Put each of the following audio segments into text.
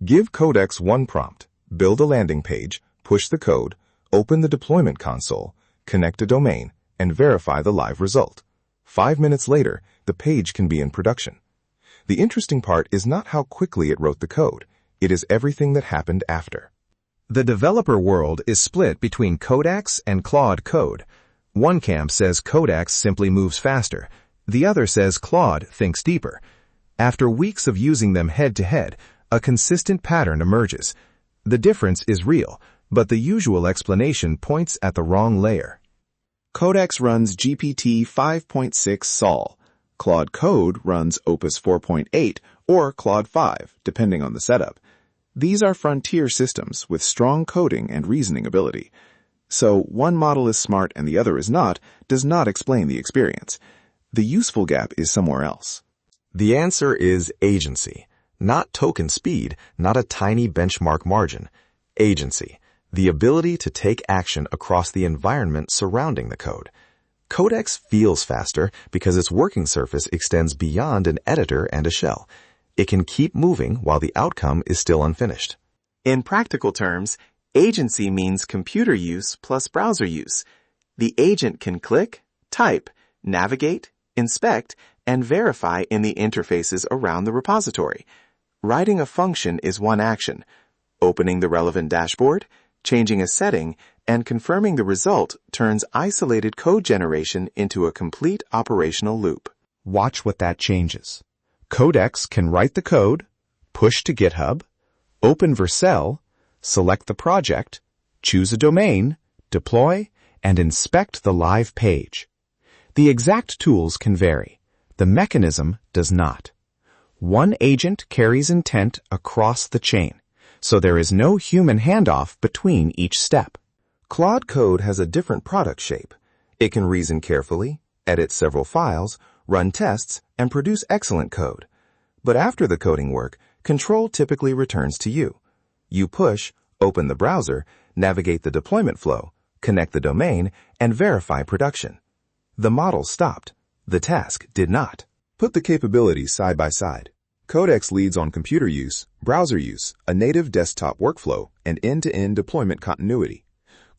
Give Codex one prompt: build a landing page, push the code, open the deployment console, connect a domain, and verify the live result. 5 minutes later, the page can be in production. The interesting part is not how quickly it wrote the code. It is everything that happened after. The developer world is split between Codex and Claude Code. One camp says Codex simply moves faster. The other says Claude thinks deeper. After weeks of using them head-to-head, a consistent pattern emerges. The difference is real, but the usual explanation points at the wrong layer. Codex runs GPT 5.6 Sol. Claude Code runs Opus 4.8 or Claude 5, depending on the setup. These are frontier systems with strong coding and reasoning ability. So one model is smart and the other is not does not explain the experience. The useful gap is somewhere else. The answer is agency. Not token speed, not a tiny benchmark margin. Agency. The ability to take action across the environment surrounding the code. Codex feels faster because its working surface extends beyond an editor and a shell. It can keep moving while the outcome is still unfinished. In practical terms, agency means computer use plus browser use. The agent can click, type, navigate, inspect, and verify in the interfaces around the repository. Writing a function is one action. Opening the relevant dashboard, changing a setting, and confirming the result turns isolated code generation into a complete operational loop. Watch what that changes. Codex can write the code, push to GitHub, open Vercel, select the project, choose a domain, deploy, and inspect the live page. The exact tools can vary. The mechanism does not. One agent carries intent across the chain, so there is no human handoff between each step. Claude Code has a different product shape. It can reason carefully, edit several files, run tests, and produce excellent code. But after the coding work, control typically returns to you. You push, open the browser, navigate the deployment flow, connect the domain, and verify production. The model stopped. The task did not. Put the capabilities side by side. Codex leads on computer use, browser use, a native desktop workflow, and end-to-end deployment continuity.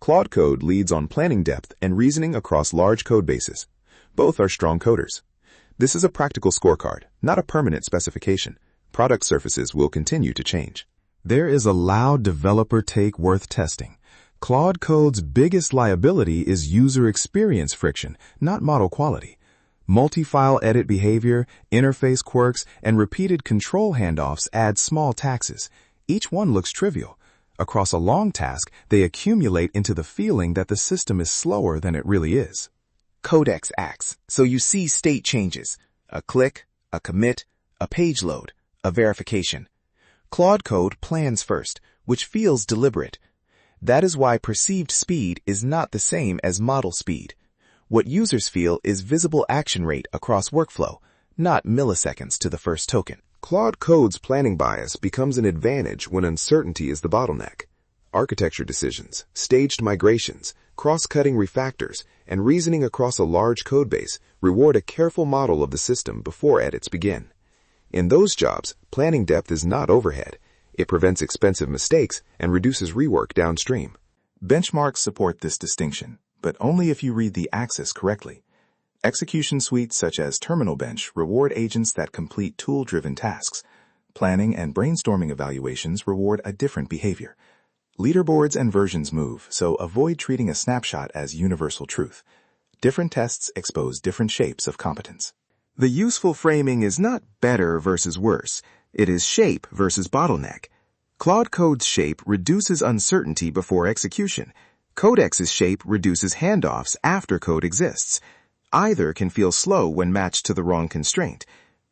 Claude Code leads on planning depth and reasoning across large code bases. Both are strong coders. This is a practical scorecard, not a permanent specification. Product surfaces will continue to change. There is a loud developer take worth testing. Claude Code's biggest liability is user experience friction, not model quality. Multi-file edit behavior, interface quirks, and repeated control handoffs add small taxes. Each one looks trivial. Across a long task, they accumulate into the feeling that the system is slower than it really is. Codex acts, so you see state changes. A click, a commit, a page load, a verification. Claude Code plans first, which feels deliberate. That is why perceived speed is not the same as model speed. What users feel is visible action rate across workflow, not milliseconds to the first token. Claude Code's planning bias becomes an advantage when uncertainty is the bottleneck. Architecture decisions, staged migrations, cross-cutting refactors, and reasoning across a large codebase reward a careful model of the system before edits begin. In those jobs, planning depth is not overhead. It prevents expensive mistakes and reduces rework downstream. Benchmarks support this distinction, but only if you read the axis correctly. Execution suites such as Terminal Bench reward agents that complete tool-driven tasks. Planning and brainstorming evaluations reward a different behavior. Leaderboards and versions move, so avoid treating a snapshot as universal truth. Different tests expose different shapes of competence. The useful framing is not better versus worse. It is shape versus bottleneck. Claude Code's shape reduces uncertainty before execution. Codex's shape reduces handoffs after code exists. Either can feel slow when matched to the wrong constraint.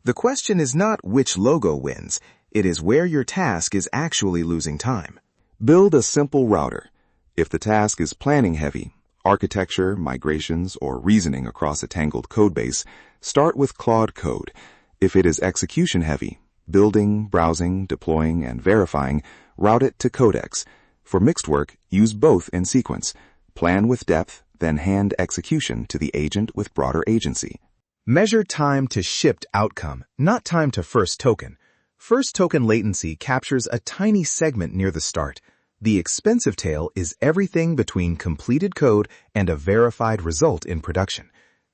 The question is not which logo wins. It is where your task is actually losing time. Build a simple router. If the task is planning heavy, architecture, migrations, or reasoning across a tangled codebase, start with Claude Code. If it is execution heavy, building, browsing, deploying, and verifying, route it to Codex. For mixed work, use both in sequence. Plan with depth, then hand execution to the agent with broader agency. Measure time to shipped outcome, not time to first token. First token latency captures a tiny segment near the start. The expensive tail is everything between completed code and a verified result in production.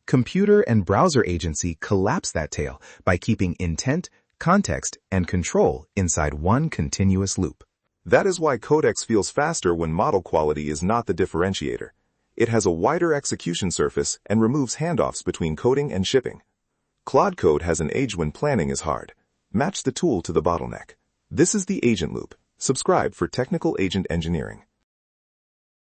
Computer and browser agency collapse that tail by keeping intent, context, and control inside one continuous loop. That is why Codex feels faster when model quality is not the differentiator. It has a wider execution surface and removes handoffs between coding and shipping. Claude Code has an age when planning is hard. Match the tool to the bottleneck. This is the agent loop. Subscribe for technical agent engineering.